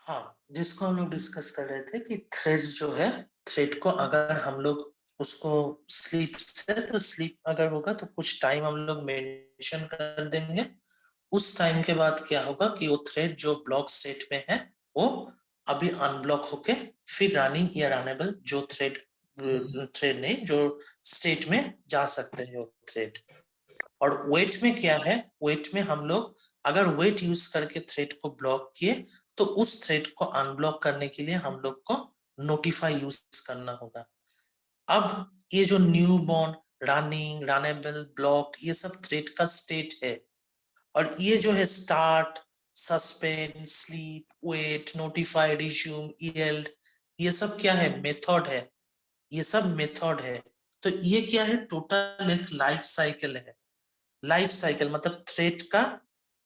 हाँ, जिसको हम लोग डिस्कस कर रहे थे कि थ्रेड्स जो है, थ्रेड को अगर हम लोग उसको स्लीप से, तो स्लीप अगर होगा तो कुछ टाइम हम लोग मेंशन कर देंगे। उस टाइम के बाद क्या होगा कि वो थ्रेड जो ब्लॉक स्टेट में है वो अभी अनब्लॉक होके फिर रनिंग या रनेबल जो थ्रेड थ्रेड नहीं जो स्टेट में जा सकते हैं वो थ्रेड। और वेट में क्या है, वेट में हम लोग अगर वेट यूज करके थ्रेड को ब्लॉक किए तो उस थ्रेड को अनब्लॉक करने के लिए हम लोग को नोटिफाई यूज करना होगा। अब ये जो new born, running, runnable, block, ये सब थ्रेड का स्टेट है। और ये जो है start, suspend, sleep, wait, notify, resume, yield, ये सब क्या है, मेथड है। ये सब मेथड है। तो ये क्या है, टोटल एक लाइफ साइकिल है। लाइफ साइकिल मतलब थ्रेड का,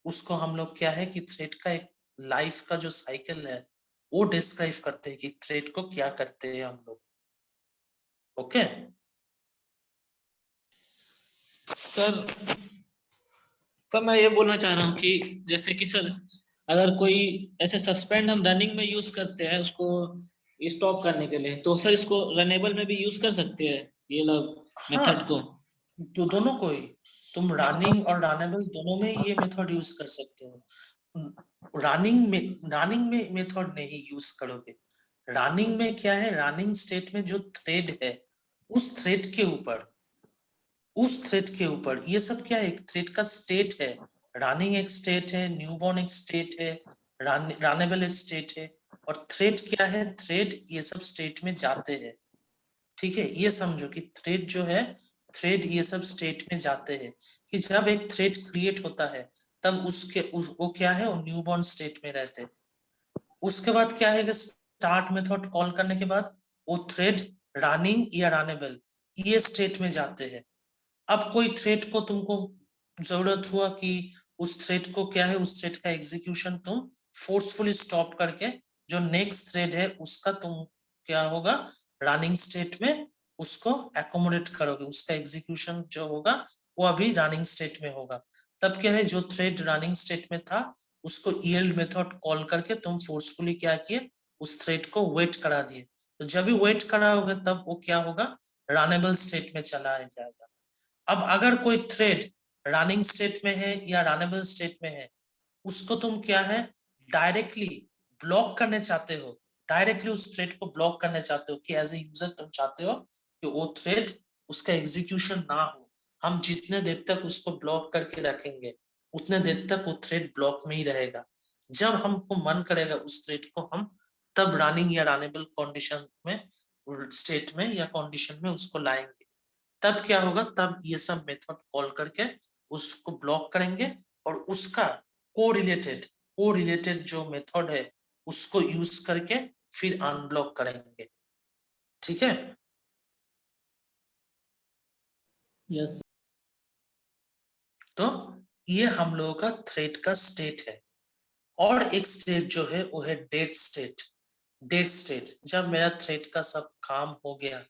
उसको हम लोग क्या है कि थ्रेड का एक लाइफ का जो साइकिल है वो डिस्क्राइब करते हैं कि थ्रेड को क्या करते हैं हम लोग। ओके सर सर मैं ये बोलना चाह रहा हूँ कि जैसे कि सर अगर कोई ऐसे सस्पेंड हम रनिंग में यूज करते हैं उसको स्टॉप करने के लिए, तो सर इसको रनेबल में भी यूज कर सकते हैं ये लोग हाँ, मेथड को। तो दोनों को ही तुम रनिंग और रनेबल दोनों में ये मेथड यूज कर सकते हो। रनिंग में मेथड नहीं यूज करोगे। रनिंग में क्या है, रनिंग स्टेट में जो थ्रेड है उस थ्रेड के ऊपर, उस थ्रेड के ऊपर ये सब क्या है, एक थ्रेड का स्टेट है। रनिंग एक स्टेट है, न्यूबॉर्न एक स्टेट है, रनेबल एक स्टेट है। और थ्रेड क्या है, थ्रेड ये सब स्टेट में जाते हैं। ठीक है, ये समझो कि थ्रेड जो है, थ्रेड ये सब स्टेट में जाते हैं। कि जब एक थ्रेड क्रिएट होता है तब वो क्या है, वो न्यूबॉर्न स्टेट में रहते हैं। उसके बाद क्या है कि स्टार्ट मेथड कॉल करने के बाद वो थ्रेड रनिंग या रनेबल ये स्टेट में जाते हैं। अब कोई थ्रेड को तुमको जरूरत हुआ कि उस थ्रेड को क्या है, उस थ्रेड का एग्जीक्यूशन तुम फोर्सफुली स्टॉप करके जो नेक्स्ट थ्रेड है उसका तुम क्या होगा, रनिंग स्टेट में उसको एकोमोडेट करोगे, उसका एग्जीक्यूशन जो होगा वो अभी रनिंग स्टेट में होगा। तब क्या है, जो थ्रेड रनिंग स्टेट में था उसको यील्ड मेथड कॉल करके तुम फोर्सफुली क्या किए, उस थ्रेड को वेट करा दिए। तो जब भी वेट कराओगे तब वो क्या होगा, रनेबल स्टेट में चला जाएगा। अब अगर कोई थ्रेड रनिंग स्टेट में है या रनेबल स्टेट में है, उसको तुम क्या है, डायरेक्टली ब्लॉक करने चाहते हो, डायरेक्टली उस थ्रेड को ब्लॉक करने चाहते हो कि एज ए यूजर तुम चाहते हो कि वो थ्रेड उसका एग्जीक्यूशन ना हो। हम जितने देर तक उसको ब्लॉक करके रखेंगे उतने देर तक वो थ्रेड ब्लॉक में ही रहेगा। जब हमको मन करेगा उस थ्रेड को हम तब रनिंग या रनेबल कंडीशन में, स्टेट में या कंडीशन में उसको लाएंगे। तब क्या होगा, तब ये सब मेथड कॉल करके उसको ब्लॉक करेंगे और उसका को रिलेटेड जो मेथड है उसको यूज करके फिर अनब्लॉक करेंगे। ठीक है, यस। तो ये हम लोगों का थ्रेड का स्टेट है। और एक स्टेट जो है वो है डेड स्टेट। डेड स्टेट, जब मेरा थ्रेड का सब काम हो गया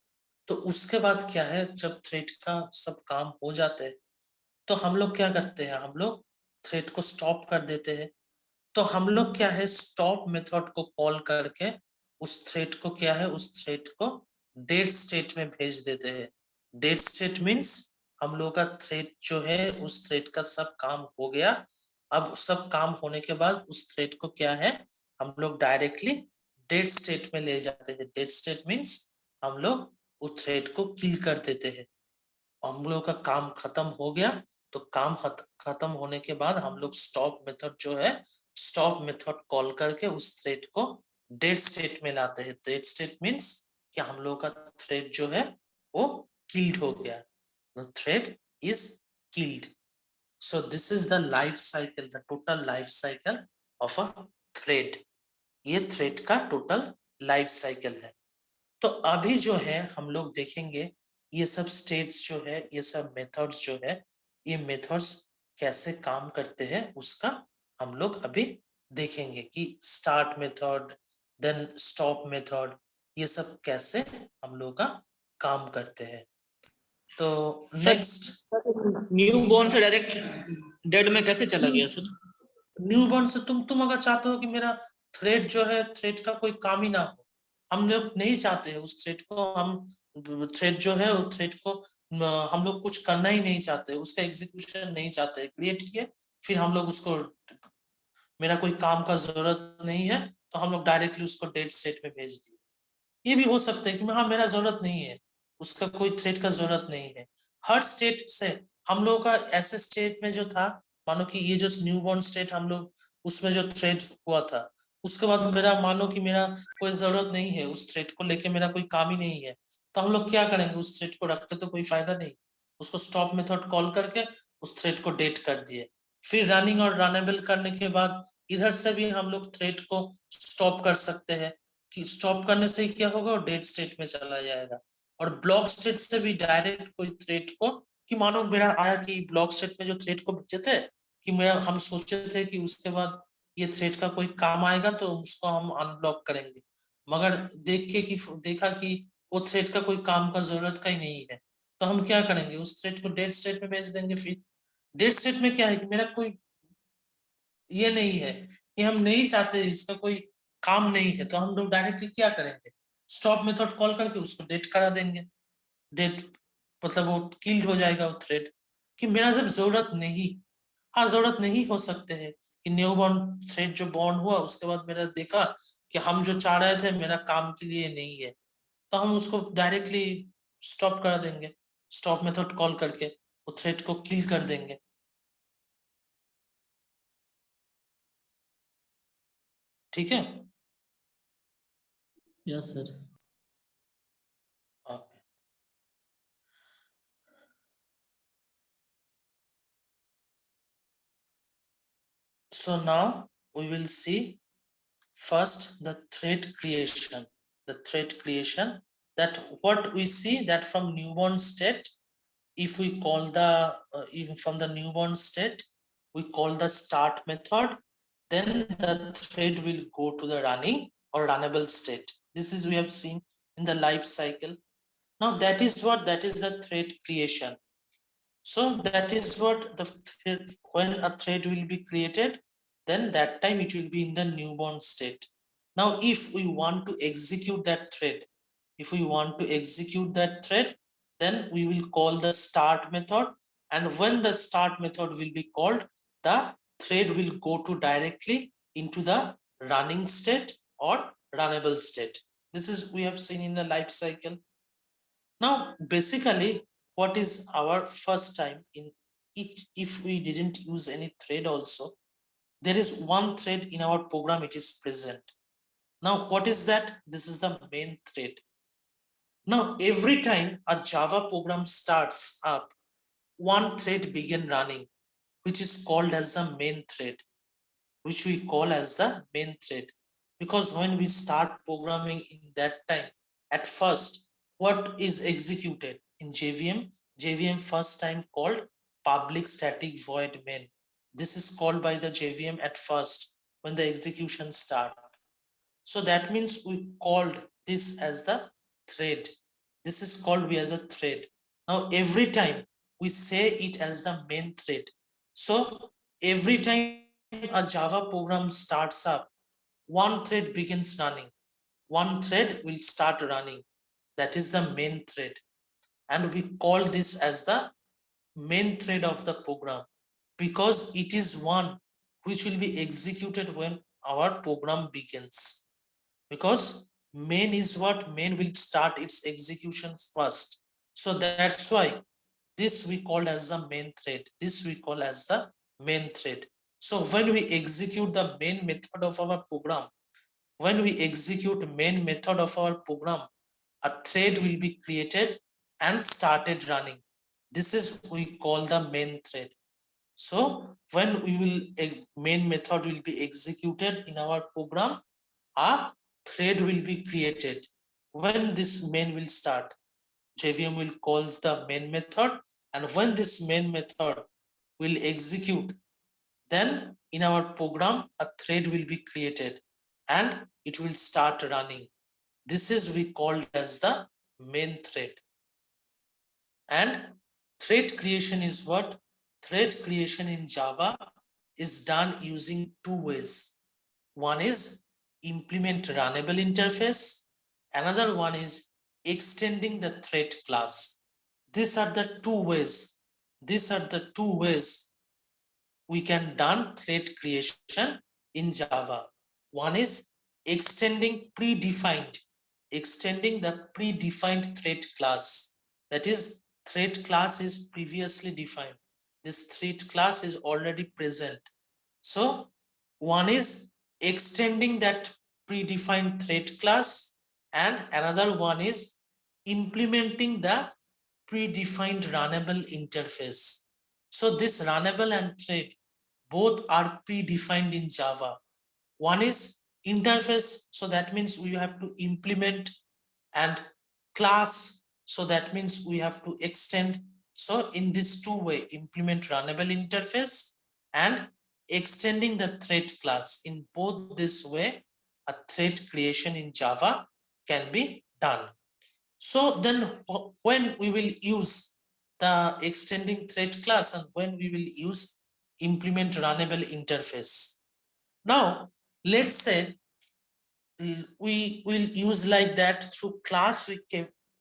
तो उसके बाद क्या है, जब थ्रेड का सब काम हो जाते हैं तो हम लोग क्या करते हैं, हम लोग थ्रेड को स्टॉप कर देते हैं। तो हम लोग क्या है, स्टॉप मेथड को कॉल करके उस थ्रेड को क्या है, उस थ्रेड को डेड स्टेट में भेज देते हैं। डेड स्टेट मींस हम लोग का थ्रेड जो है उस थ्रेड का सब काम हो गया। अब सब काम होने के बाद उस थ्रेड को क्या है, हम लोग डायरेक्टली डेड स्टेट में ले जाते हैं। डेड स्टेट मींस हम लोग उस थ्रेड को किल कर देते हैं। हम लोग का काम खत्म हो गया तो काम खत्म होने के बाद हम लोग स्टॉप मेथड जो है, स्टॉप मेथड कॉल करके उस थ्रेड को डेड स्टेट में लाते हैं। डेड स्टेट मींस कि हम लोग का थ्रेड जो है वो किल्ड हो गया। The thread is killed. So this is the life cycle, the total life cycle of a thread. ये थ्रेड का टोटल लाइफ साइकिल है। तो अभी जो है हम लोग देखेंगे ये सब स्टेट्स जो है, ये सब मेथड्स जो है, ये मेथड्स कैसे काम करते हैं उसका हम लोग अभी देखेंगे कि start method, then stop method, ये सब कैसे हम लोग का काम करते हैं। तो सर नेक्स्ट, न्यू बॉर्न से डायरेक्ट डेड में कैसे चला गया सर? न्यूबॉर्न से तुम अगर चाहते हो कि मेरा थ्रेड जो है थ्रेड का कोई काम ही ना हो, हम लोग नहीं चाहते हैं उस थ्रेड को, हम थ्रेड जो है उस थ्रेड को हम लोग कुछ करना ही नहीं चाहते, उसका एग्जीक्यूशन नहीं चाहते, क्रिएट किए फिर हम लोग उसको, मेरा कोई काम का जरूरत नहीं है तो हम लोग डायरेक्टली उसको डेड स्टेट में भेज दिए। ये भी हो सकता है कि हाँ मेरा जरूरत नहीं है, उसका कोई थ्रेड का जरूरत नहीं है। हर स्टेट से हम लोग का ऐसे स्टेट में जो था, मानो कि ये जो न्यूबॉर्न स्टेट हम लोग उसमें जो थ्रेड हुआ था, उसके बाद मेरा मानो कि मेरा कोई जरूरत नहीं है, उस थ्रेड को लेके मेरा कोई काम ही नहीं है, तो हम लोग क्या करेंगे, उस थ्रेड को रख के तो कोई फायदा नहीं, उसको स्टॉप मेथड कॉल करके उस थ्रेड को डेट कर दिए। फिर रनिंग और रनेबल करने के बाद इधर से भी हम लोग थ्रेड को स्टॉप कर सकते हैं, कि स्टॉप करने से क्या होगा, डेड स्टेट में चला जाएगा। और ब्लॉक स्टेट से भी डायरेक्ट कोई थ्रेड को, कि मानो मेरा आया कि ब्लॉक स्टेट में जो थ्रेड को भेजे थे, कि मेरा हम सोचे थे कि उसके बाद ये थ्रेड का कोई काम आएगा तो उसको हम अनब्लॉक करेंगे, मगर देखा कि वो थ्रेड का कोई काम का जरूरत का ही नहीं है, तो हम क्या करेंगे, उस थ्रेड को डेड स्टेट में भेज देंगे। फिर डेड स्टेट में क्या है कि मेरा कोई ये नहीं है, कि हम नहीं चाहते, इसका कोई काम नहीं है, तो हम लोग डायरेक्टली क्या करेंगे, स्टॉप मेथड कॉल करके उसको डेट करा देंगे। डेट मतलब वो किल्ड हो जाएगा वो थ्रेड, कि मेरा जब जरूरत नहीं, हाँ जरूरत नहीं हो सकते हैं कि न्यू बॉर्न थ्रेड जो बॉर्न हुआ उसके बाद मेरा देखा कि हम जो चाह रहे थे मेरा काम के लिए नहीं है, तो हम उसको डायरेक्टली स्टॉप कर देंगे, स्टॉप मेथड कॉल करके वो थ्रेड को किल कर देंगे। ठीक है। Yes sir. Okay, so now we will see first the thread creation. The thread creation, that what we see that from newborn state, if we call the even from the newborn state we call the start method, then the thread will go to the running or runnable state. This is we have seen in the life cycle. Now that is what, that is the thread creation. So that is what the thread, when a thread will be created, then that time it will be in the newborn state. Now if we want to execute that thread, if we want to execute that thread, then we will call the start method, and when the start method will be called, the thread will go to directly into the running state or runnable state. This is we have seen in the life cycle. Now basically what is our first time in it, if we didn't use any thread also, there is one thread in our program, it is present. Now what is that? This is the main thread. Now every time a Java program starts up, one thread begin running, which is called as the main thread, which we call as the main thread. Because when we start programming in that time, at first, what is executed in JVM? JVM first time called public static void main. This is called by the JVM at first when the execution start. So that means we called this as the thread. This is called we as a thread. Now every time we say it as the main thread. So every time a Java program starts up, one thread begins running. One thread will start running. That is the main thread. And we call this as the main thread of the program, because it is one which will be executed when our program begins. Because main is what, main will start its execution first. So that's why this we call as the main thread. This we call as the main thread. So when we execute the main method of our program, when we execute main method of our program, a thread will be created and started running. This is we call the main thread. So when we will, main method will be executed in our program, a thread will be created. When this main will start, JVM will calls the main method, and when this main method will execute, then in our program a thread will be created and it will start running. This is we called as the main thread. And thread creation is what? Thread creation in Java is done using two ways. One is implement runnable interface. Another one is extending the thread class. These are the two ways. These are the two ways we can done thread creation in Java. One is extending the predefined thread class. That is, thread class is previously defined. This thread class is already present. So one is extending that predefined thread class, and another one is implementing the predefined runnable interface. So this runnable and thread both are predefined in Java. One is interface, so that means we have to implement, and class, so that means we have to extend. So in this two way, implement runnable interface and extending the thread class. In both this way, a thread creation in Java can be done. So then when we will use the extending thread class and when we will use implement runnable interface. Now, let's say we will use like that through class.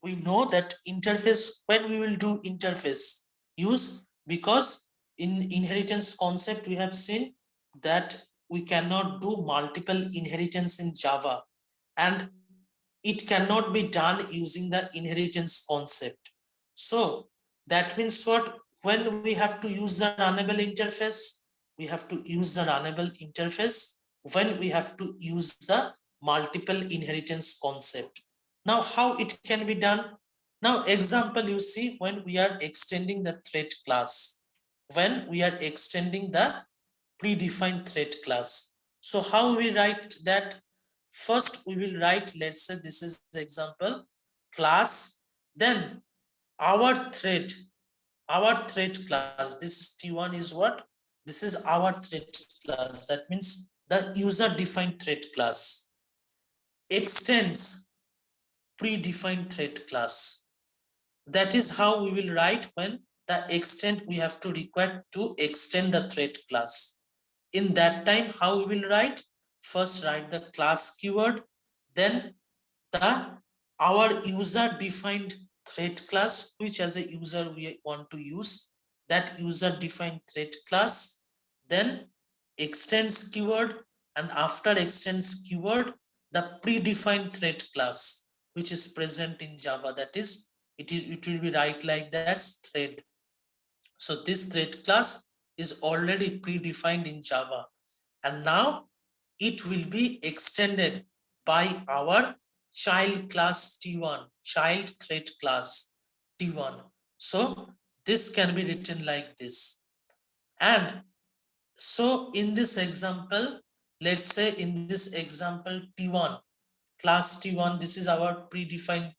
We know that interface, when we will do interface use, because in inheritance concept we have seen that we cannot do multiple inheritance in Java, and it cannot be done using the inheritance concept. So that means what? When we have to use the runnable interface, we have to use the runnable interface when we have to use the multiple inheritance concept. Now, how it can be done? Now, example, you see, when we are extending the thread class, when we are extending the predefined thread class. So how we write that? First, we will write, let's say this is the example, class, then our thread class, this is T1 is what? This is our thread class. That means the user defined thread class extends predefined thread class. That is how we will write when the extend we have to require to extend the thread class. In that time, how we will write? First write the class keyword, then the our user defined thread class, which as a user we want to use, that user defined thread class, then extends keyword, and after extends keyword, the predefined thread class which is present in Java, that is it will be write like that, thread. So this thread class is already predefined in Java, and now it will be extended by our child class T1, child thread class T1. So this can be written like this. And so in this example, let's say in this example T1, class T1, this is our predefined,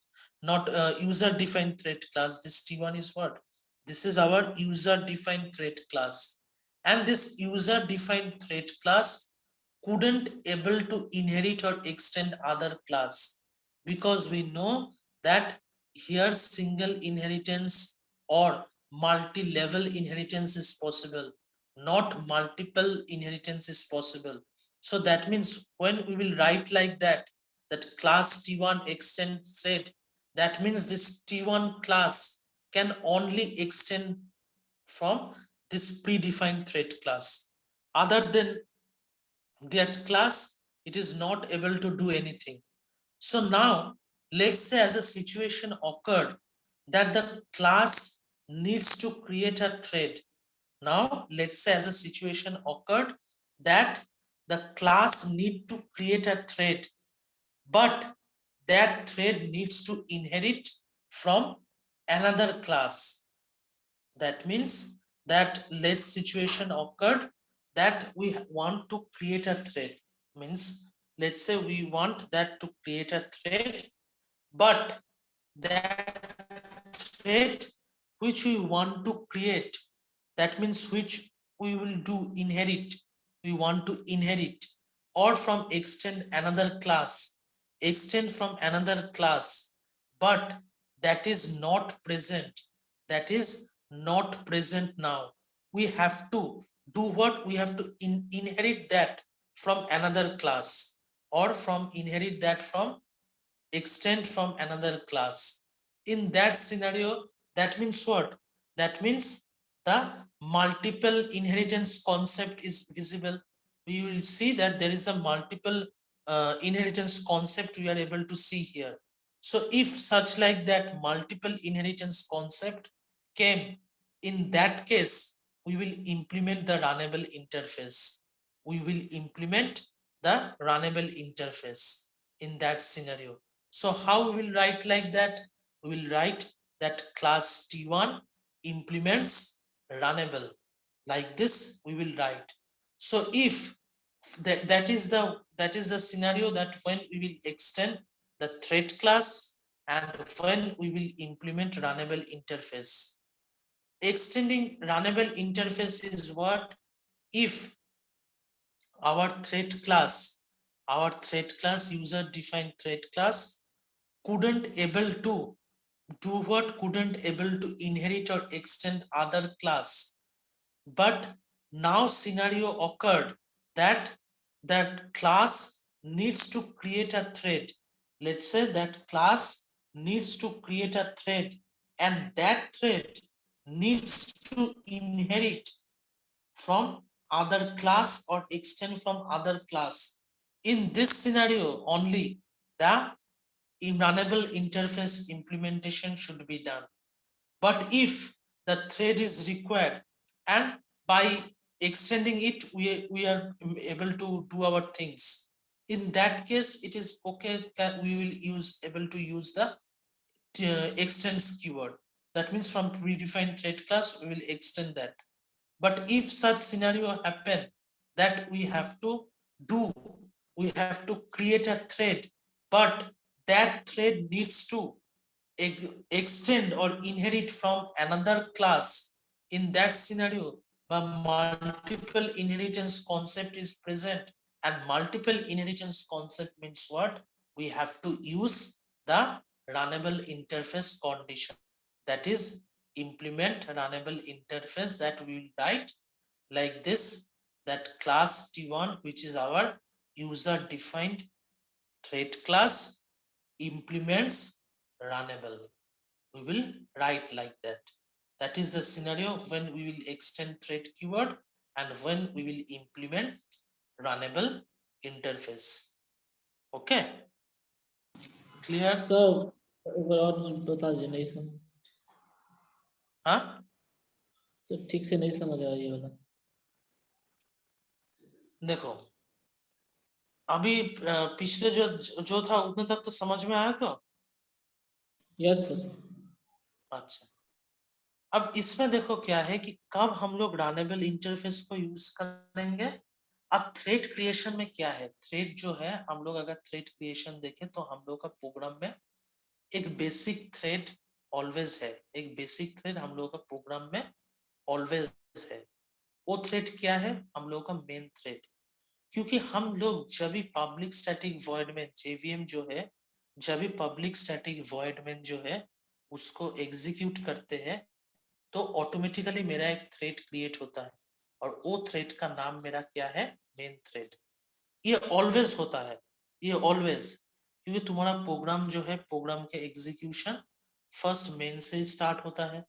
not user defined thread class. This T1 is what? This is our user defined thread class. And this user defined thread class couldn't able to inherit or extend other class, because we know that here single inheritance or multi-level inheritance is possible, not multiple inheritance is possible. So that means when we will write like that, that class T1 extend thread, that means this T1 class can only extend from this predefined thread class. Other than that class, it is not able to do anything. So now, let's say as a situation occurred that the class needs to create a thread. Now, let's say as a situation occurred that the class need to create a thread, but that thread needs to inherit from another class. That means that let's situation occurred that we want to create a thread. Means let's say we want that to create a thread, but that thread which we want to create, that means which we will do inherit, we want to inherit, or from extend another class, extend from another class, but that is not present, that is not present now. We have to do what? We have to inherit that from another class. or from inherit that from extend from another class. In that scenario, that means what? That means the multiple inheritance concept is visible. We will see that there is a multiple inheritance concept we are able to see here. So if such like that multiple inheritance concept came, in that case, we will implement the runnable interface. We will implement the runnable interface in that scenario. So how we will write like that? We will write that class T1 implements runnable. Like this we will write. So if that is the scenario, that when we will extend the thread class and when we will implement runnable interface. Extending runnable interface is what? If our thread class user defined thread class couldn't able to do what? Couldn't able to inherit or extend other class, but now scenario occurred that that class needs to create a thread. Let's say that class needs to create a thread, and that thread needs to inherit from other class or extend from other class. In this scenario only, the runnable interface implementation should be done. But if the thread is required and by extending it we are able to do our things, in that case it is okay that we will able to use the extends keyword. That means from predefined thread class we will extend that. But if such scenario happen that we have to create a thread, but that thread needs to extend or inherit from another class, in that scenario the multiple inheritance concept is present, and multiple inheritance concept means what? We have to use the runnable interface condition, that is implement runnable interface, that we will write like this, that class T1, which is our user defined thread class, implements runnable. We will write like that. That is the scenario when we will extend thread keyword and when we will implement runnable interface. Okay, clear? तो overall बता दीजिए, नहीं समझ, हाँ, तो ठीक से नहीं समझ आया ये वाला। देखो अभी पिछले जो था उतने तक तो समझ में आया तो? Yes sir. अच्छा, अब इसमें देखो क्या है कि कब हम लोग रनएबल इंटरफेस को यूज करेंगे। अब थ्रेड क्रिएशन में क्या है, थ्रेड जो है हम लोग अगर थ्रेड क्रिएशन देखें तो हम लोग का प्रोग्राम में एक बेसिक थ्रेड ऑलवेज है, एक बेसिक थ्रेड हम लोग का प्रोग्राम में ऑलवेज है। वो थ्रेड क्या है? हम लोग का मेन थ्रेड। क्योंकि हम लोग जब भी पब्लिक स्टैटिक वॉइड में जेवीएम जो है, जब भी पब्लिक स्टैटिक वॉइड में जो है उसको एग्जीक्यूट करते हैं तो ऑटोमेटिकली मेरा एक थ्रेड क्रिएट होता है और वो थ्रेड का नाम मेरा क्या है? Main thread. ये ऑलवेज होता है, ये ऑलवेज, क्योंकि तुम्हारा प्रोग्राम जो है, प्रोग्राम के एग्जीक्यूशन फर्स्ट मेन से स्टार्ट होता है,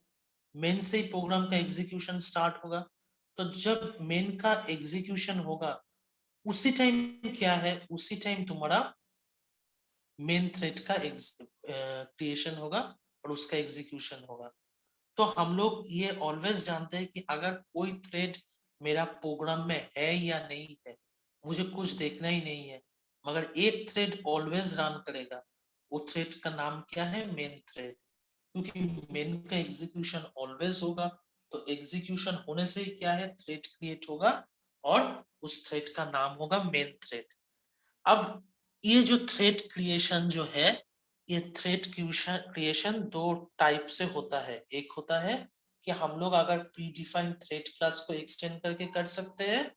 मेन से ही प्रोग्राम का एग्जीक्यूशन स्टार्ट होगा। तो जब मेन का एग्जीक्यूशन होगा उसी टाइम क्या है, उसी टाइम तुम्हारा मेन थ्रेड का क्रिएशन होगा और उसका एग्जीक्यूशन होगा। तो हम लोग ये ऑलवेज जानते हैं कि अगर कोई थ्रेड मेरा प्रोग्राम में है या नहीं है, मुझे कुछ देखना ही नहीं है, मगर एक थ्रेड ऑलवेज रन करेगा। वो थ्रेड का नाम क्या है? Main thread. क्योंकि मेन का एग्जीक्यूशन ऑलवेज होगा तो एग्जीक्यूशन होने से ही क्या है? थ्रेड क्रिएट होगा और उस थ्रेड का नाम होगा मेन थ्रेड। अब ये जो थ्रेड क्रिएशन जो है, ये थ्रेड क्रिएशन दो टाइप से होता है। एक होता है कि हम लोग अगर प्रीडिफाइंड थ्रेड क्लास को एक्सटेंड करके कर सकते हैं,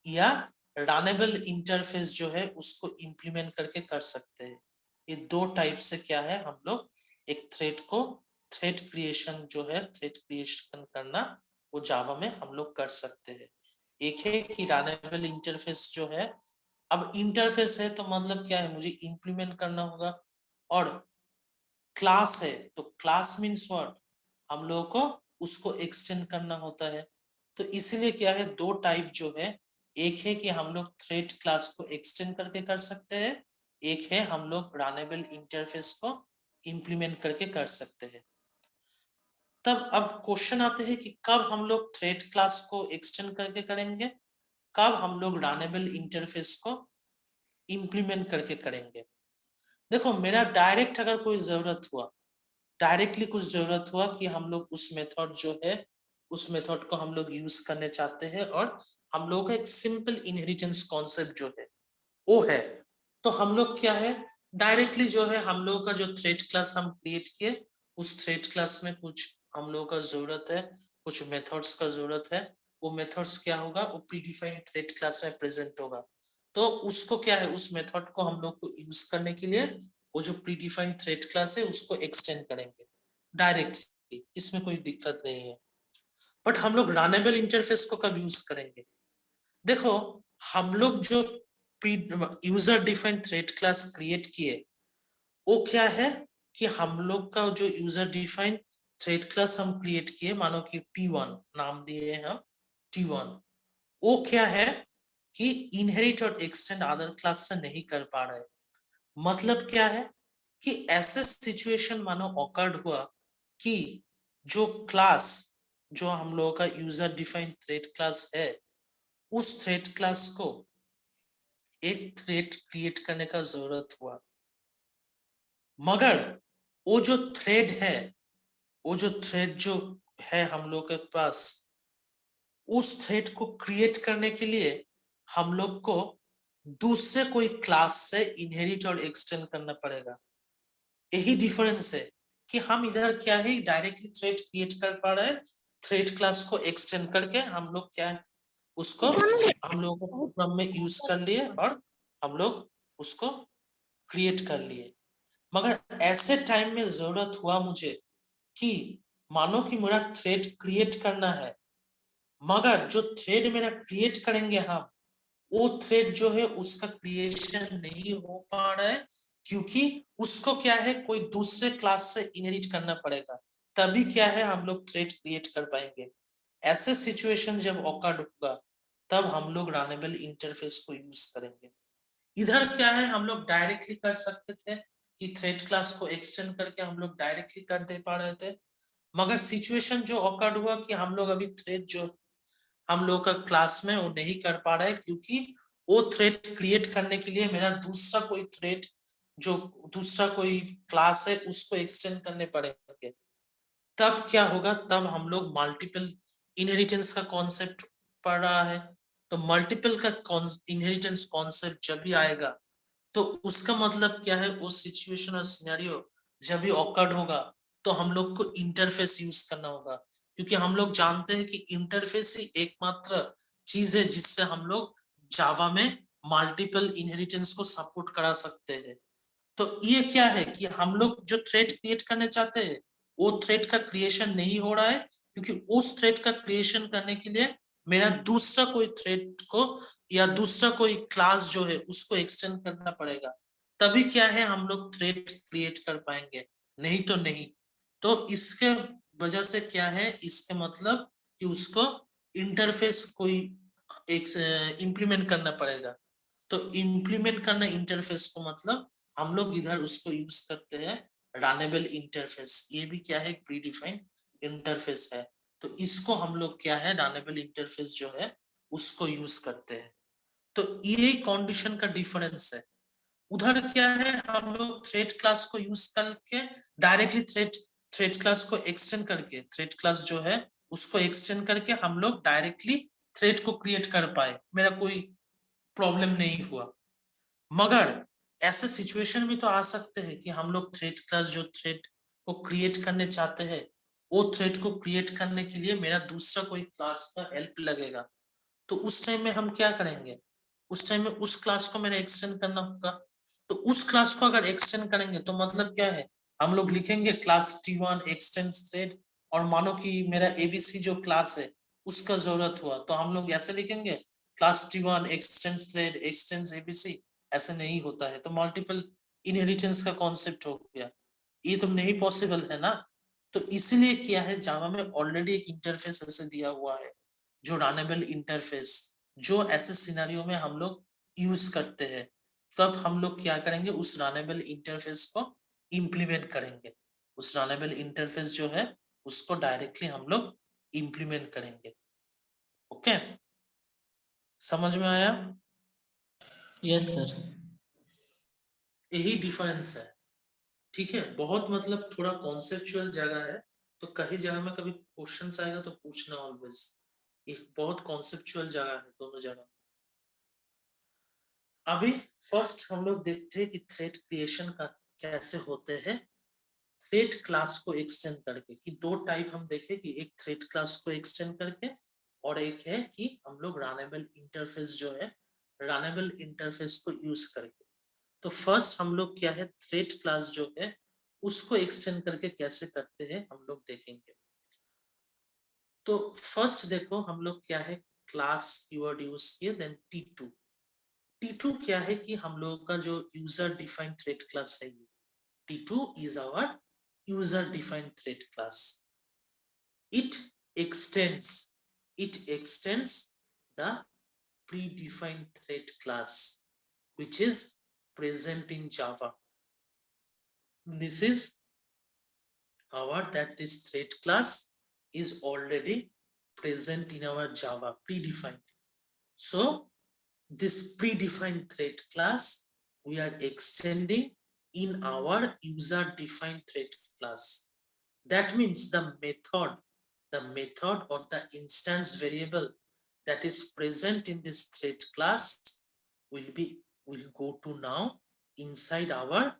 या रनएबल इंटरफेस जो है उसको इंप्लीमेंट करके कर सकते हैं। ये दो टाइप से क्या है, हम लोग एक थ्रेड को, थ्रेड क्रिएशन जो है, थ्रेड क्रिएशन करना वो जावा में हम लोग कर सकते हैं। एक है कि रनएबल इंटरफेस जो है अब इंटरफेस है तो मतलब क्या है, मुझे इंप्लीमेंट करना होगा। और क्लास है तो क्लास मीन्स व्हाट, हम लोगों को उसको एक्सटेंड करना होता है। तो इसीलिए क्या है, दो टाइप जो है, एक है कि हम लोग थ्रेड क्लास को एक्सटेंड करके कर सकते हैं, एक है हम लोग रनेबल इंटरफेस को इंप्लीमेंट करके कर सकते हैं। तब अब क्वेश्चन आते हैं कि कब हम लोग थ्रेड क्लास को एक्सटेंड करके करेंगे, कब हम लोग रनेबल इंटरफेस को इंप्लीमेंट करके करेंगे। देखो मेरा डायरेक्ट अगर कोई जरूरत हुआ, डायरेक्टली कुछ जरूरत हुआ कि हम लोग उस मेथड जो है, उस मेथड को हम लोग यूज करने चाहते हैं और हम लोग का एक सिंपल इनहेरिटेंस कॉन्सेप्ट जो है वो है, तो हम लोग क्या है, डायरेक्टली जो है हम लोग का जो थ्रेड क्लास हम क्रिएट किए, उस थ्रेड क्लास में कुछ हम लोग का जरूरत है, कुछ मेथड्स का जरूरत है, वो मेथड्स क्या होगा, वो प्रीडिफाइंड थ्रेड क्लास में प्रेजेंट होगा। तो उसको क्या है, उस मेथड को हम लोग को यूज करने के लिए वो जो प्रीडिफाइंड थ्रेड क्लास है उसको एक्सटेंड करेंगे डायरेक्टली, इसमें कोई दिक्कत नहीं है। बट हम लोग रनेबल इंटरफेस को कब यूज करेंगे, देखो हम लोग जो user defined thread class create किए, वो क्या है कि हम लोग का जो यूजर डिफाइंड थ्रेड क्लास हम क्रिएट किए, मानो कि T1 नाम दिए हम T1, वो क्या है कि इनहेरिट और एक्सटेंड अदर क्लास से नहीं कर पा रहे। मतलब क्या है कि ऐसे सिचुएशन मानो ऑकर्ड हुआ कि जो क्लास, जो हम लोगों का यूजर डिफाइंड थ्रेड क्लास है, उस थ्रेड क्लास को एक थ्रेड क्रिएट करने का जरूरत हुआ, मगर वो जो थ्रेड है, वो जो थ्रेड जो है हम लोग के पास, उस थ्रेड को क्रिएट करने के लिए हम लोग को दूसरे कोई क्लास से इनहेरिट और एक्सटेंड करना पड़ेगा। यही डिफरेंस है कि हम इधर क्या है, डायरेक्टली थ्रेड क्रिएट कर पा रहे हैं, थ्रेड क्लास को एक्सटेंड करके हम लोग क्या है, उसको हम लोग को प्रोग्राम में यूज कर लिए और हम लोग उसको क्रिएट कर लिए। मगर ऐसे टाइम में जरूरत हुआ मुझे कि मानो कि मेरा थ्रेड क्रिएट करना है, मगर जो थ्रेड मेरा क्रिएट करेंगे हम, वो थ्रेड जो है उसका क्रिएशन नहीं हो पा रहा है, क्योंकि उसको क्या है, कोई दूसरे क्लास से इनहेरिट करना पड़ेगा, तभी क्या है हम लोग थ्रेड क्रिएट कर पाएंगे। ऐसे सिचुएशन जब ऑकर्ड होगा, तब हम लोग रनेबल इंटरफेस को यूज करेंगे। इधर क्या है, हम लोग डायरेक्टली कर सकते थे कि थ्रेड क्लास को एक्सटेंड करके हम लोग डायरेक्टली कर दे पा रहे थे, मगर सिचुएशन जो ऑकर्ड हुआ कि हम लोग अभी थ्रेड जो हम लोग का क्लास में वो नहीं कर पा रहा है, क्योंकि वो थ्रेड क्रिएट करने के लिए मेरा दूसरा कोई थ्रेड, जो दूसरा कोई क्लास है, उसको एक्सटेंड करने पड़ेंगे। तब क्या होगा, तब हम लोग मल्टीपल इनहेरिटेंस का कॉन्सेप्ट पढ़ रहा है, तो मल्टीपल का इनहेरिटेंस कॉन्सेप्ट जब भी आएगा, तो उसका मतलब क्या है, उस सिचुएशन और सिनेरियो जब भी ऑकर्ड होगा, तो हम लोग को इंटरफेस यूज करना होगा, क्योंकि हम लोग जानते हैं कि इंटरफेस ही एकमात्र चीज है जिससे हम लोग जावा में मल्टीपल इनहेरिटेंस को सपोर्ट करा सकते हैं। तो ये क्या है कि हम लोग जो थ्रेड क्रिएट करने चाहते हैं, वो थ्रेड का क्रिएशन नहीं हो रहा है, क्योंकि उस थ्रेड का क्रिएशन करने के लिए मेरा दूसरा कोई थ्रेड को या दूसरा कोई क्लास जो है उसको एक्सटेंड करना पड़ेगा, तभी क्या है हम लोग थ्रेड क्रिएट कर पाएंगे, नहीं तो नहीं। तो इसके वजह से क्या है, इसके मतलब कि उसको इंटरफेस कोई एक इम्प्लीमेंट करना पड़ेगा। तो इम्प्लीमेंट करना इंटरफेस को मतलब हम लोग इधर उसको यूज करते हैं रनेबल इंटरफेस, ये भी क्या है, प्रीडिफाइंड इंटरफेस है। तो इसको हम लोग क्या है, रनेबल इंटरफेस जो है उसको यूज करते हैं। तो ये कंडीशन का डिफरेंस है। उधर क्या है, हम लोग थ्रेड क्लास को यूज करके डायरेक्टली थ्रेड थ्रेड क्लास को एक्सटेंड करके, थ्रेड क्लास जो है उसको एक्सटेंड करके हम लोग डायरेक्टली थ्रेड को क्रिएट कर पाए, मेरा कोई प्रॉब्लम नहीं हुआ। मगर ऐसे सिचुएशन भी तो आ सकते हैं कि हम लोग थ्रेड क्लास जो थ्रेड को क्रिएट करने चाहते हैं, वो थ्रेड को क्रिएट करने के लिए मेरा दूसरा कोई क्लास का हेल्प लगेगा। तो उस टाइम में हम क्या करेंगे, उस टाइम में उस क्लास को मेरा एक्सटेंड करना होगा। तो उस क्लास को अगर एक्सटेंड करेंगे तो मतलब क्या है, हम लोग लिखेंगे क्लास T1 एक्सटेंड्स थ्रेड, और मानो कि मेरा ABC जो क्लास है उसका जरूरत हुआ, तो हम लोग ऐसे लिखेंगे class T1 x tends thread x tends ABC, ऐसे नहीं होता है। तो मल्टीपल इनहेरिटेंस का कॉन्सेप्ट हो गया, ये तो नहीं पॉसिबल है ना। तो इसलिए क्या है, जावा में ऑलरेडी एक इंटरफेस ऐसे दिया हुआ है जो रनेबल इंटरफेस, जो ऐसे सिनेरियो में हम लोग यूज करते हैं। तब हम लोग क्या करेंगे, उस रनेबल इंटरफेस को इम्प्लीमेंट करेंगे। उस रनेबल इंटरफेस जो है उसको डायरेक्टली हम लोग इम्प्लीमेंट करेंगे। ओके, समझ में आया? Yes sir. यही डिफरेंस है, ठीक है। बहुत मतलब थोड़ा कॉन्सेप्चुअल जगह है, तो कहीं जगह में कभी क्वेश्चंस आएगा तो पूछना ऑलवेज। एक बहुत कॉन्सेप्चुअल जगह है दोनों जगह। अभी फर्स्ट हम लोग देखते हैं कि थ्रेड क्रिएशन का कैसे होते हैं थ्रेड क्लास को एक्सटेंड करके। कि दो टाइप हम देखें, कि एक थ्रेड क्लास को एक्सटेंड करके और एक है कि हम लोग रनेबल इंटरफेस जो है, रनेबल इंटरफेस को यूज करके। तो फर्स्ट हम लोग क्या है, थ्रेड क्लास जो है उसको एक्सटेंड करके कैसे करते हैं हम लोग देखेंगे। तो फर्स्ट देखो हम लोग क्या है, क्लास कीवर्ड यूज किए, देन T2। T2 क्या है कि हम लोगों का जो यूजर डिफाइंड थ्रेड क्लास है, T2 is our user defined thread class. It extends the predefined thread class which is present in Java. This is our that this thread class is already present in our Java predefined. So this predefined thread class we are extending in our user defined thread class. That means the method or the instance variable that is present in this thread class will go to now inside our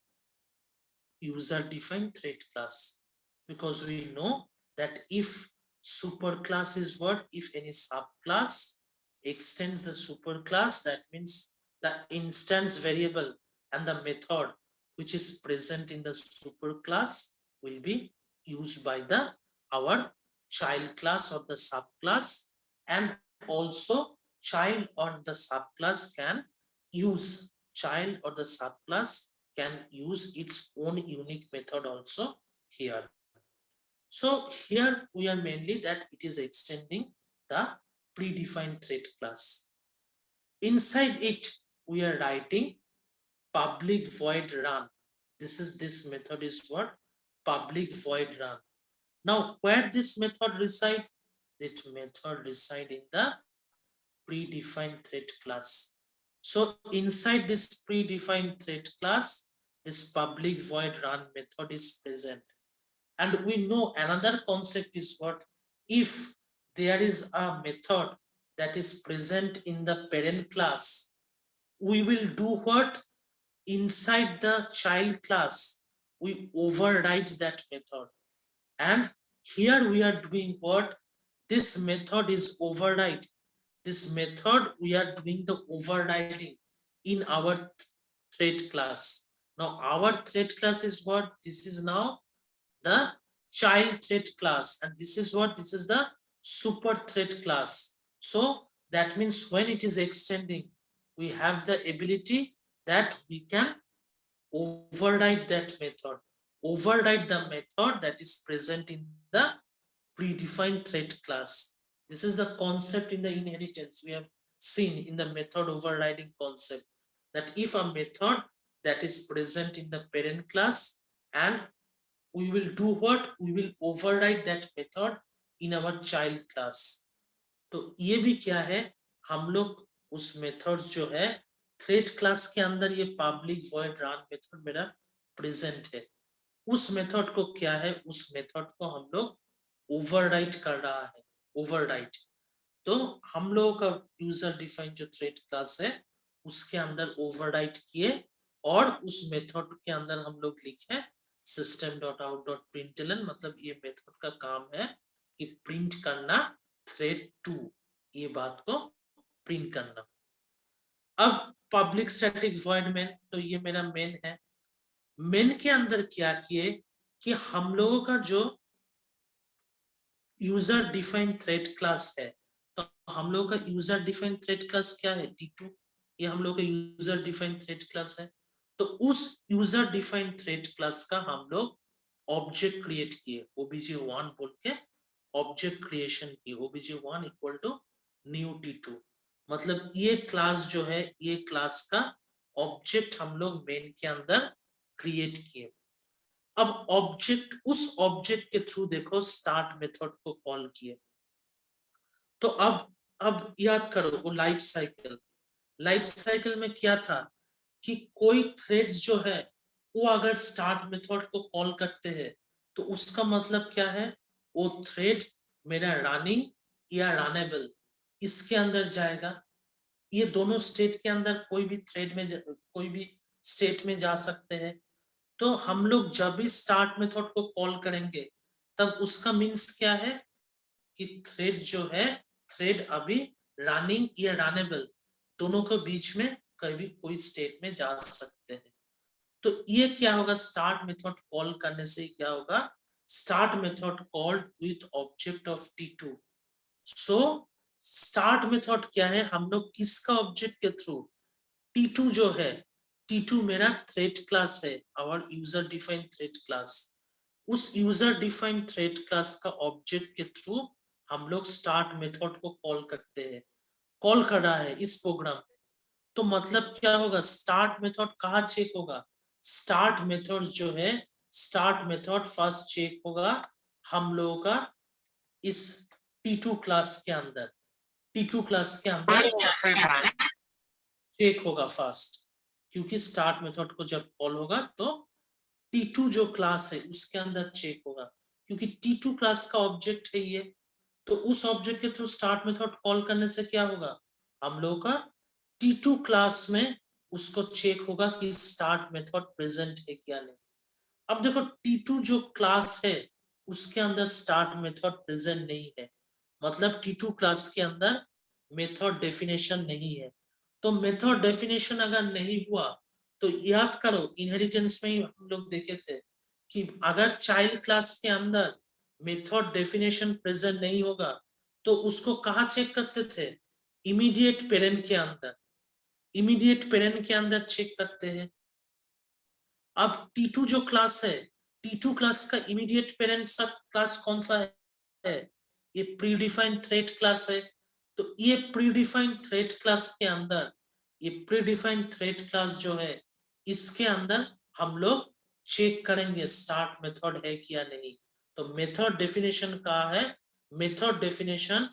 user defined thread class, because we know that if superclass is what, if any subclass extends the superclass, that means the instance variable and the method which is present in the superclass will be used by the our child class or the subclass, and also child or the subclass can use its own unique method also here. So here we are mainly that it is extending the predefined thread class. Inside it we are writing public void run. This method is what? Public void run. Now where this method reside? That method reside in the predefined thread class. So inside this predefined thread class, this public void run method is present. And we know another concept is what? If there is a method that is present in the parent class, we will do what? Inside the child class, we override that method. And here we are doing what? This method is override. This method we are doing the overriding in our thread class. Now our thread class is what? This is now the child thread class, and this is what? This is the super thread class. So that means when it is extending, we have the ability that we can override that method, override the method that is present in the predefined thread class. This is the concept in the inheritance we have seen in the method overriding concept, that if a method that is present in the parent class, and we will do what? We will override that method in our child class. तो ये भी क्या है, हम लोग उस methods जो है थ्रेड क्लास के अंदर, ये पब्लिक वॉइड रन मेथड मेरा प्रेजेंट है, उस मेथड को क्या है, उस मेथड को हम लोग ओवरराइट कर रहा है, ओवरराइट। तो हम लोगों का यूजर डिफाइंड जो थ्रेड क्लास है उसके अंदर ओवरराइट किए, और उस मेथड के अंदर हम लोग लिखे system.out.println, मतलब ये मेथड का काम है कि प्रिंट करना थ्रेड 2, ये बात को प्रिंट करना। अब पब्लिक स्टैटिक वॉइड मेन, तो ये मेरा मेन है। मेन के अंदर क्या किए कि हम लोगों का जो यूजर डिफाइंड थ्रेड क्लास है, तो हम लोग का यूजर डिफाइंड थ्रेड क्लास क्या है, T2, ये हम लोग का यूजर डिफाइंड थ्रेड क्लास है। तो उस यूजर डिफाइंड थ्रेड क्लास का हम लोग ऑब्जेक्ट क्रिएट किए, obj1 बोल के ऑब्जेक्ट क्रिएशन की, obj1 equal to new T2। मतलब ये क्लास जो है, ये क्लास का ऑब्जेक्ट हम लोग मेन के अंदर क्रिएट किए। अब ऑब्जेक्ट, उस ऑब्जेक्ट के थ्रू देखो स्टार्ट मेथड को कॉल किए। तो अब याद करो वो लाइफ साइकिल में क्या था कि कोई थ्रेड्स जो है वो अगर स्टार्ट मेथड को कॉल करते हैं तो उसका मतलब क्या है, वो थ्रेड मेरा रनिंग या रनेबल इसके अंदर जाएगा। ये दोनों स्टेट के अंदर कोई भी थ्रेड में कोई भी स्टेट में जा सकते हैं। तो हम लोग जब भी स्टार्ट मेथड को कॉल करेंगे तब उसका मीन्स क्या है कि थ्रेड जो है, थ्रेड अभी रनिंग या रनेबल दोनों के बीच में कभी कोई स्टेट में जा सकते हैं। तो ये क्या होगा, स्टार्ट मेथड कॉल करने से क्या होगा, start method called with object of T2। So start method क्या है, हम लोग किसका ऑब्जेक्ट के थ्रू, T2 जो है, T2 मेरा थ्रेड क्लास है, our user defined thread class. उस यूजर डिफाइंड थ्रेड क्लास का ऑब्जेक्ट के थ्रू हम लोग स्टार्ट मेथड को कॉल करते हैं, कॉल कर रहा है इस प्रोग्राम में। तो मतलब क्या होगा, स्टार्ट मेथड कहाँ चेक होगा, स्टार्ट मेथड जो है, स्टार्ट मेथड फर्स्ट चेक होगा हम लोगों का इस T2 क्लास के अंदर, T2 क्लास के अंदर चेक होगा फर्स्ट, क्योंकि स्टार्ट मेथड को जब कॉल होगा तो T2 जो क्लास है उसके अंदर चेक होगा, क्योंकि T2 क्लास का ऑब्जेक्ट है ये। तो उस ऑब्जेक्ट के थ्रू स्टार्ट मेथड कॉल करने से क्या होगा, हम लोग का T2 क्लास में उसको चेक होगा कि स्टार्ट मेथड प्रेजेंट है क्या नहीं। अब देखो T2 जो क्लास है उसके अंदर स्टार्ट मेथड प्रेजेंट नहीं है, मतलब T2 क्लास के अंदर मेथड डेफिनेशन नहीं है। तो मेथड डेफिनेशन अगर नहीं हुआ तो याद करो इनहेरिटेंस में ही हम लोग देखे थे कि अगर चाइल्ड क्लास के अंदर मेथड डेफिनेशन प्रेजेंट नहीं होगा तो उसको कहाँ चेक करते थे, इमीडिएट पेरेंट के अंदर, इमीडिएट पेरेंट के अंदर चेक करते हैं। अब T2 जो क्लास है, T2 क्लास का इमीडिएट पेरेंट सब क्लास कौन सा है, ये प्रीडिफाइंड थ्रेड क्लास है। तो ये प्रीडिफाइंड थ्रेड क्लास के अंदर, ये प्रीडिफाइंड थ्रेड क्लास जो है इसके अंदर हम लोग चेक करेंगे स्टार्ट मेथड है क्या नहीं। तो मेथड डेफिनेशन कहाँ है, method definition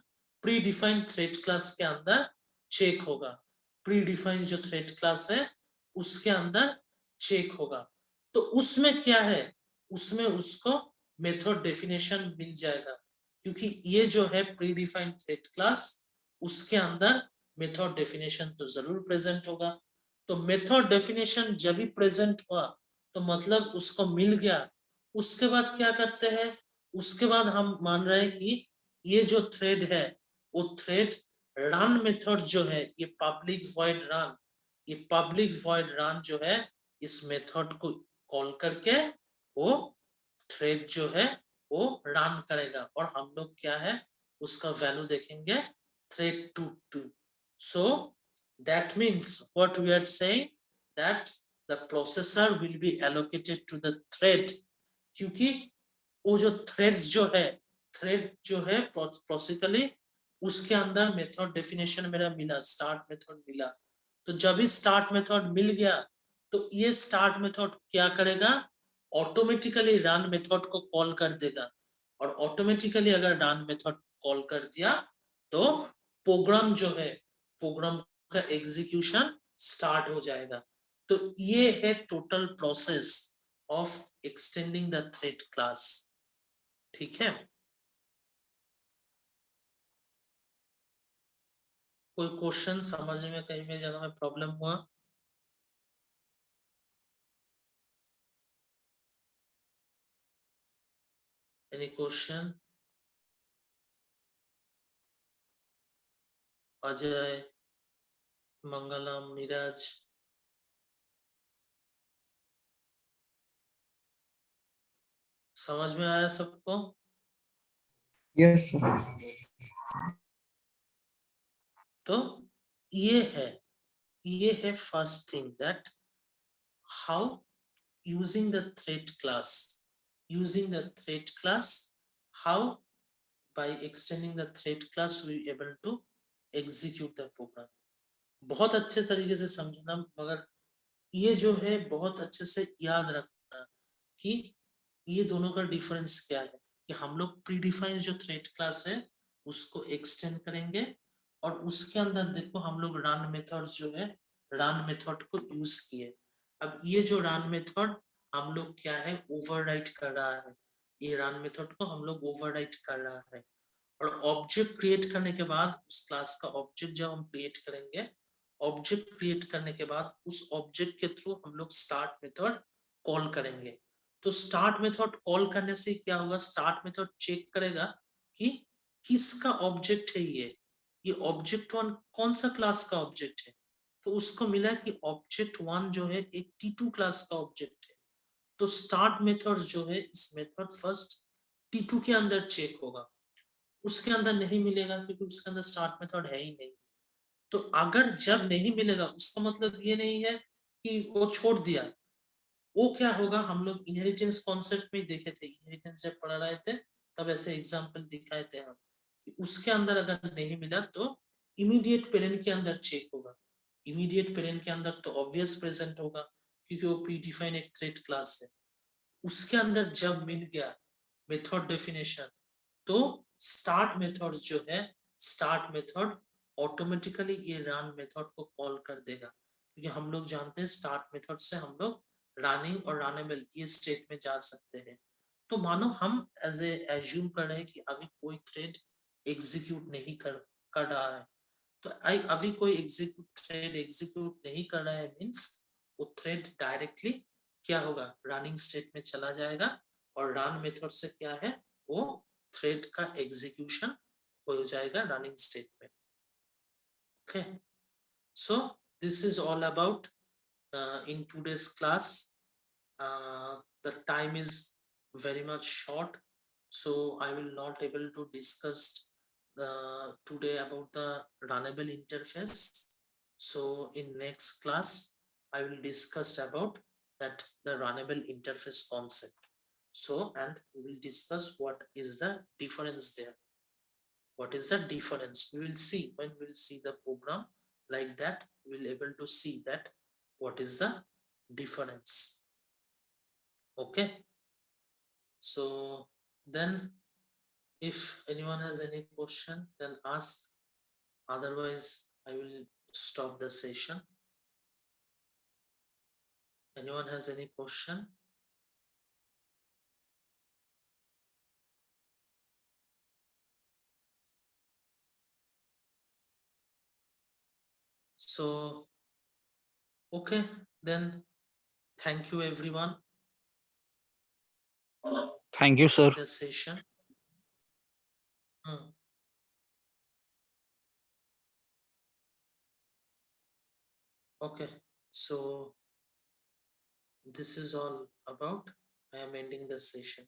predefined thread class के अंदर चेक होगा, प्रीडिफाइंड जो थ्रेड क्लास है उसके अंदर चेक होगा। तो उसमें क्या है, उसमें उसको मेथड डेफिनेशन मिल जाएगा, क्योंकि ये जो है प्रीडिफाइंड थ्रेड क्लास उसके अंदर मेथड डेफिनेशन तो जरूर प्रेजेंट होगा। तो मेथड डेफिनेशन जब भी प्रेजेंट हुआ तो मतलब उसको मिल गया। उसके बाद क्या करते हैं, उसके बाद हम मान रहे हैं कि ये जो थ्रेड है वो थ्रेड रन मेथड जो है, ये पब्लिक वॉइड रन, ये पब्लिक वॉइड रन जो है इस मेथड को कॉल करके वो थ्रेड जो है वो रन करेगा और हम लोग क्या है उसका वैल्यू देखेंगे thread 2 so that means what we are saying that the processor will be allocated to the thread, क्योंकि वो जो थ्रेड्स जो है, थ्रेड जो है प्रोसेसिकली उसके अंदर मेथड डेफिनेशन मेरा मिला, स्टार्ट मेथड मिला। तो जब भी स्टार्ट मेथड मिल गया तो ये स्टार्ट मेथड क्या करेगा, ऑटोमेटिकली रन मेथड को कॉल कर देगा, और ऑटोमेटिकली अगर रन मेथड कॉल कर दिया तो प्रोग्राम जो है, प्रोग्राम का एग्जीक्यूशन स्टार्ट हो जाएगा। तो ये है total process of extending the thread class. ठीक है, कोई क्वेश्चन समझने में कहीं में जगह में प्रॉब्लम हुआ, एनी क्वेश्चन? अजय, मंगलम, नीरज, समझ में आया सबको? Yes sir. तो ये है first thing, that how using the thread class, how by extending the thread class we able to execute the program. बहुत अच्छे तरीके से समझना, मगर ये जो है बहुत अच्छे से याद रखना कि ये दोनों का डिफरेंस क्या है। कि हम लोग प्रीडिफाइन जो थ्रेड क्लास है उसको एक्सटेंड करेंगे, और उसके अंदर देखो हम लोग रन मेथड जो है, रन मेथड को यूज किए। अब ये जो रन मेथड हम लोग क्या है, ओवरराइट कर रहा है। ये रन मेथड को हम लोग ओवरराइट कर रहा है, और ऑब्जेक्ट क्रिएट करने के बाद उस क्लास का ऑब्जेक्ट जब हम क्रिएट करेंगे, ऑब्जेक्ट क्रिएट करने के बाद उस ऑब्जेक्ट के थ्रू हम लोग स्टार्ट मेथड कॉल करेंगे। तो स्टार्ट मेथड कॉल करने से क्या होगा, स्टार्ट मेथड चेक करेगा कि किसका ऑब्जेक्ट है ये ऑब्जेक्ट वन कौन सा क्लास का ऑब्जेक्ट है। तो उसको मिला कि ऑब्जेक्ट वन जो है एक T2 क्लास का ऑब्जेक्ट है। तो स्टार्ट मेथड जो है, इस मेथड फर्स्ट T2 के अंदर चेक होगा, उसके अंदर नहीं मिलेगा क्योंकि उसके अंदर स्टार्ट मेथड है ही नहीं। तो अगर जब नहीं मिलेगा उसका मतलब ये नहीं है कि वो छोड़ दिया। वो क्या होगा, हम लोग इनहेरिटेंस कॉन्सेप्ट में देखे थे, इनहेरिटेंस जब पढ़ा रहे थे तब ऐसे एग्जांपल दिखाए थे हम। उसके अंदर अगर नहीं मिला तो इमीडिएट पेरेंट के अंदर चेक होगा। इमीडिएट पेरेंट के अंदर तो ऑब्वियस प्रेजेंट होगा क्योंकि वो प्रीडिफाइन एक थ्रेड क्लास है। उसके अंदर जब मिल गया मेथड डेफिनेशन, तो स्टार्ट मेथड जो है, स्टार्ट मेथड ऑटोमेटिकली ये रन मेथड को कॉल कर देगा, क्योंकि हम लोग जानते हैं स्टार्ट मेथड से हम लोग रनिंग और रनेबल ये स्टेट में जा सकते हैं। तो मानो हम एज्यूम कर रहे हैं कि अभी कोई थ्रेड एग्जीक्यूट नहीं कर रहा है। तो अभी कोई थ्रेड एग्जीक्यूट नहीं कर रहा है मींस वो थ्रेड डायरेक्टली क्या होगा, रनिंग स्टेट में चला जाएगा, और रन मेथड से क्या है, वो थ्रेड का एग्जीक्यूशन हो जाएगा रनिंग स्टेट में। Okay, so this is all about in today's class. The time is very much short, so I will not able to discuss today about the runnable interface. So in next class I will discuss about that the runnable interface concept. So and we will discuss what is the difference there. What is the difference? We will see when we will see the program like that. We will able to see that what is the difference. Okay, so then if anyone has any question then ask, otherwise I will stop the session. Anyone has any question? So okay, then thank you everyone. Thank you, sir. The session. Okay, so this is all about. I am ending the session.